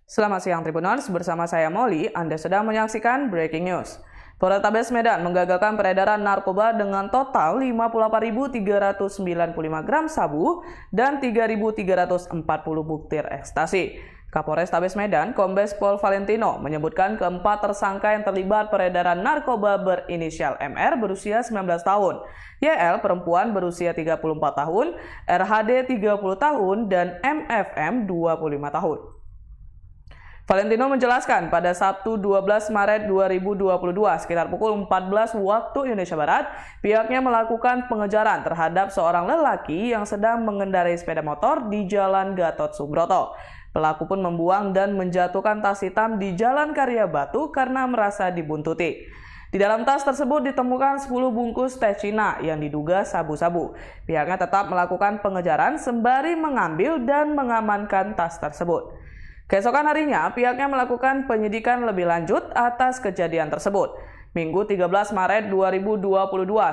Selamat siang Tribuners, bersama saya Molly, Anda sedang menyaksikan Breaking News. Polrestabes Medan menggagalkan peredaran narkoba dengan total 58.395 gram sabu dan 3.340 butir ekstasi. Kapolrestabes Medan, Kombes Pol Valentino, menyebutkan keempat tersangka yang terlibat peredaran narkoba berinisial MR berusia 19 tahun, YL perempuan berusia 34 tahun, RHD 30 tahun, dan MFM 25 tahun. Valentino menjelaskan pada Sabtu 12 Maret 2022 sekitar pukul 14 waktu Indonesia Barat, pihaknya melakukan pengejaran terhadap seorang lelaki yang sedang mengendarai sepeda motor di Jalan Gatot Subroto. Pelaku pun membuang dan menjatuhkan tas hitam di Jalan Karya Batu karena merasa dibuntuti. Di dalam tas tersebut ditemukan 10 bungkus teh Cina yang diduga sabu-sabu. Pihaknya tetap melakukan pengejaran sembari mengambil dan mengamankan tas tersebut. Keesokan harinya, pihaknya melakukan penyidikan lebih lanjut atas kejadian tersebut. Minggu 13 Maret 2022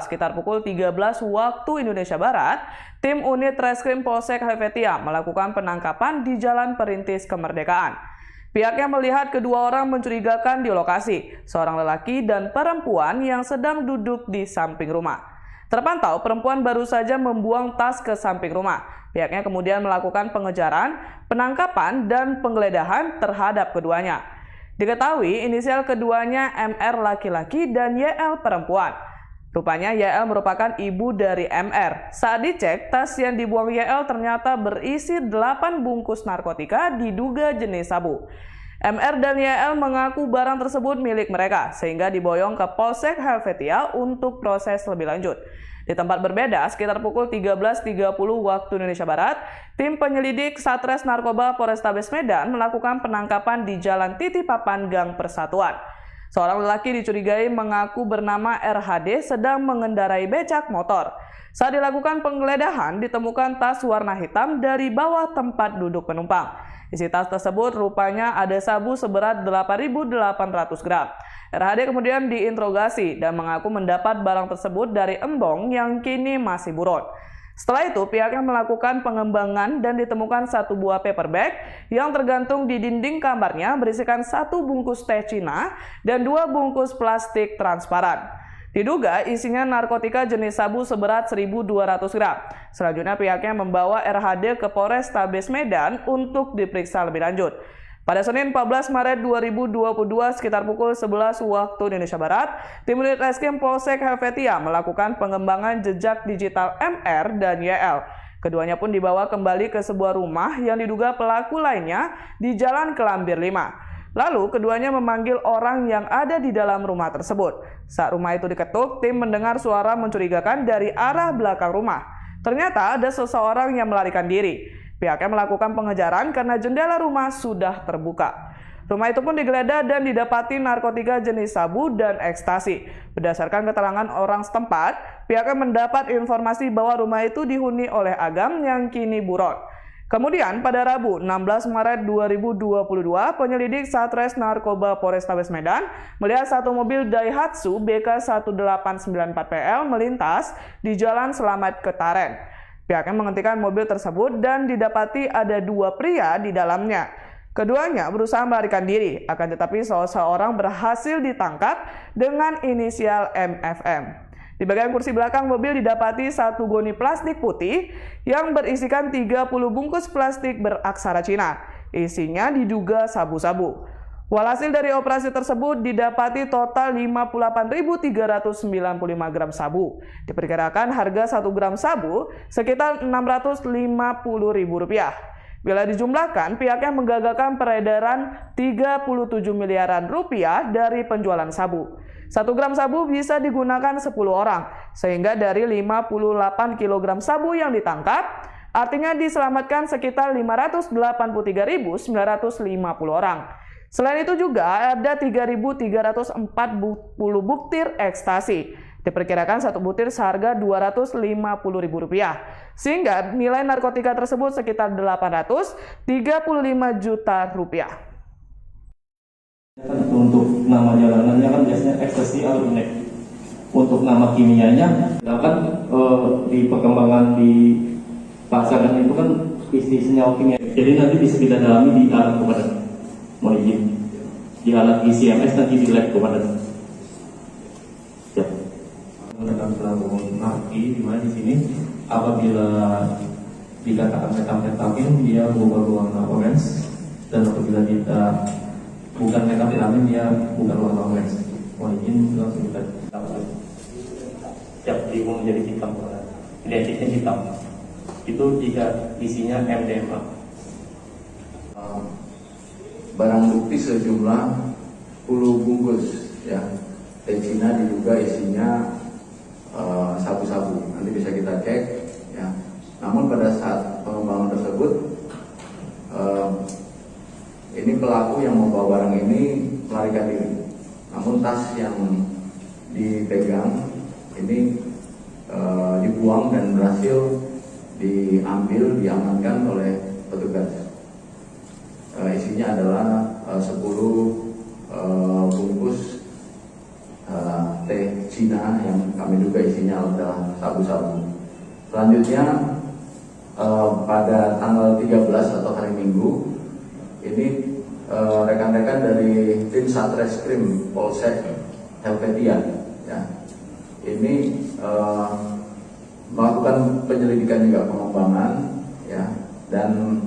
sekitar pukul 13 waktu Indonesia Barat, tim unit Reskrim Polsek Helvetia melakukan penangkapan di Jalan Perintis Kemerdekaan. Pihaknya melihat kedua orang mencurigakan di lokasi, seorang lelaki dan perempuan yang sedang duduk di samping rumah. Terpantau perempuan baru saja membuang tas ke samping rumah. Pihaknya kemudian melakukan pengejaran, penangkapan, dan penggeledahan terhadap keduanya. Diketahui inisial keduanya MR laki-laki dan YL perempuan. Rupanya YL merupakan ibu dari MR. Saat dicek, tas yang dibuang YL ternyata berisi 8 bungkus narkotika diduga jenis sabu. MR dan YL mengaku barang tersebut milik mereka, sehingga diboyong ke Polsek Helvetia untuk proses lebih lanjut. Di tempat berbeda, sekitar pukul 13.30 waktu Indonesia Barat, tim penyelidik Satres Narkoba Polrestabes Medan melakukan penangkapan di Jalan Titipapan Gang Persatuan. Seorang lelaki dicurigai mengaku bernama RHD sedang mengendarai becak motor. Saat dilakukan penggeledahan, ditemukan tas warna hitam dari bawah tempat duduk penumpang. Isi tas tersebut rupanya ada sabu seberat 8.800 gram. RHD kemudian diinterogasi dan mengaku mendapat barang tersebut dari embong yang kini masih buron. Setelah itu, pihaknya melakukan pengembangan dan ditemukan satu buah paper bag yang tergantung di dinding kamarnya berisikan 1 bungkus teh Cina dan 2 bungkus plastik transparan. Diduga isinya narkotika jenis sabu seberat 1.200 gram. Selanjutnya pihaknya membawa RHD ke Polrestabes Medan untuk diperiksa lebih lanjut. Pada Senin 14 Maret 2022 sekitar pukul 11 waktu Indonesia Barat, tim unit Reskrim Polsek Helvetia melakukan pengembangan jejak digital MR dan YL. Keduanya pun dibawa kembali ke sebuah rumah yang diduga pelaku lainnya di Jalan Kelambir 5. Lalu keduanya memanggil orang yang ada di dalam rumah tersebut. Saat rumah itu diketuk, tim mendengar suara mencurigakan dari arah belakang rumah. Ternyata ada seseorang yang melarikan diri. Pihaknya melakukan pengejaran karena jendela rumah sudah terbuka. Rumah itu pun digeledah dan didapati narkotika jenis sabu dan ekstasi. Berdasarkan keterangan orang setempat, pihaknya mendapat informasi bahwa rumah itu dihuni oleh Agam yang kini buron. Kemudian pada Rabu 16 Maret 2022, penyelidik Satres Narkoba Polrestabes Medan melihat satu mobil Daihatsu BK1894PL melintas di Jalan Selamat Ketaren. Pihaknya menghentikan mobil tersebut dan didapati ada 2 pria di dalamnya. Keduanya berusaha melarikan diri, akan tetapi seorang berhasil ditangkap dengan inisial MFM. Di bagian kursi belakang mobil didapati 1 goni plastik putih yang berisikan 30 bungkus plastik beraksara Cina. Isinya diduga sabu-sabu. Walhasil dari operasi tersebut didapati total 58.395 gram sabu. Diperkirakan harga 1 gram sabu sekitar Rp650.000. Bila dijumlahkan, pihaknya menggagalkan peredaran 37 miliaran rupiah dari penjualan sabu. 1 gram sabu bisa digunakan 10 orang, sehingga dari 58 kg sabu yang ditangkap, artinya diselamatkan sekitar 583.950 orang. Selain itu juga ada 3.340 butir ekstasi. Diperkirakan 1 butir seharga Rp250.000. Sehingga nilai narkotika tersebut sekitar Rp835 juta. Untuk nama jalanannya kan biasanya ekstasi atau unik. Untuk nama kimianya, kan di perkembangan di pasaran itu kan istilah kimia. Jadi nanti bisa kita dalami di arah kepada Mohon izin. Di alat ICMS nanti di lab komandan. Siap. Menggunakan pelaku narki di mana di sini apabila dikatakan metamfetamin dia berubah warna orange, dan apabila kita bukan metamfetamin dia bukan warna orange. Mohon izin langsung kita siap diubah menjadi hitam. Identiknya hitam. Itu jika isinya MDMA. Barang bukti sejumlah 10 bungkus ya. Teh Cina diduga isinya sabu-sabu. Nanti bisa kita cek ya. Namun pada saat pengembangan tersebut ini pelaku yang membawa barang ini melarikan diri. Namun tas yang dipegang ini dibuang dan berhasil diamankan oleh petugas. Isinya adalah 10 bungkus teh Cina yang kami duga isinya adalah sabu-sabu. Selanjutnya pada tanggal 13 atau hari Minggu ini rekan-rekan dari tim Satreskrim Polsek Helvetia ya, ini melakukan penyelidikan juga pengembangan ya, dan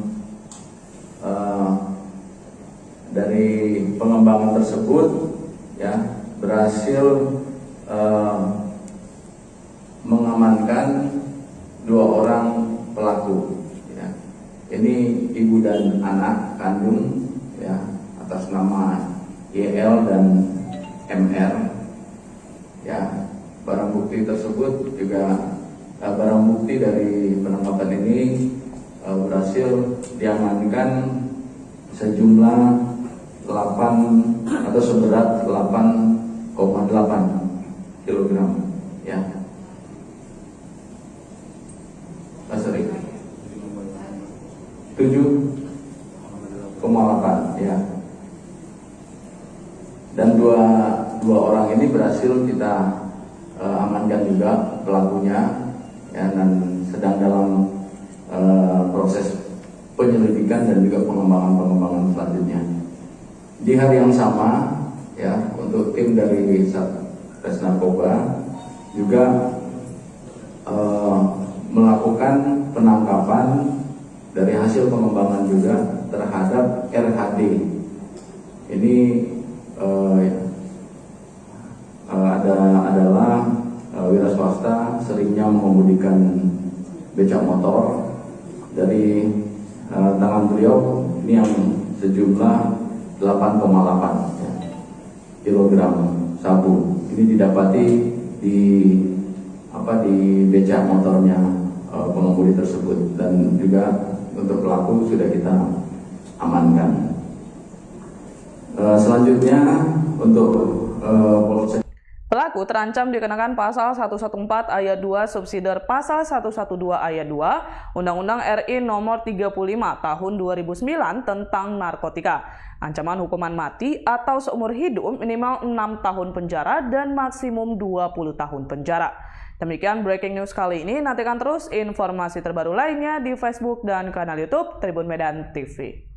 dari pengembangan tersebut ya berhasil mengamankan 2 orang pelaku ya. Ini ibu dan anak kandung ya, atas nama YL dan MR ya. Barang bukti tersebut juga barang bukti dari penangkapan ini berhasil diamankan sejumlah 8 atau seberat 8,8 kg ya. Sorry, 7,8 ya. Dan dua orang ini berhasil kita amankan juga pelakunya ya, dan sedang dalam proses penyelidikan dan juga pengembangan selanjutnya. Di hari yang sama ya, untuk tim dari Satres Narkoba juga melakukan penangkapan dari hasil pengembangan juga terhadap RHD. Ini adalah wira swasta, seringnya mengemudikan becak motor. Dari tangan beliau ini yang sejumlah 8,8 ya, kilogram sabu. Ini didapati di becak motornya pengemudi tersebut, dan juga untuk pelaku sudah kita amankan. Selanjutnya untuk Polsek. Pelaku terancam dikenakan pasal 114 ayat 2 subsidiar pasal 112 ayat 2 Undang-Undang RI nomor 35 tahun 2009 tentang narkotika. Ancaman hukuman mati atau seumur hidup minimal 6 tahun penjara dan maksimum 20 tahun penjara. Demikian breaking news kali ini. Nantikan terus informasi terbaru lainnya di Facebook dan kanal YouTube Tribun Medan TV.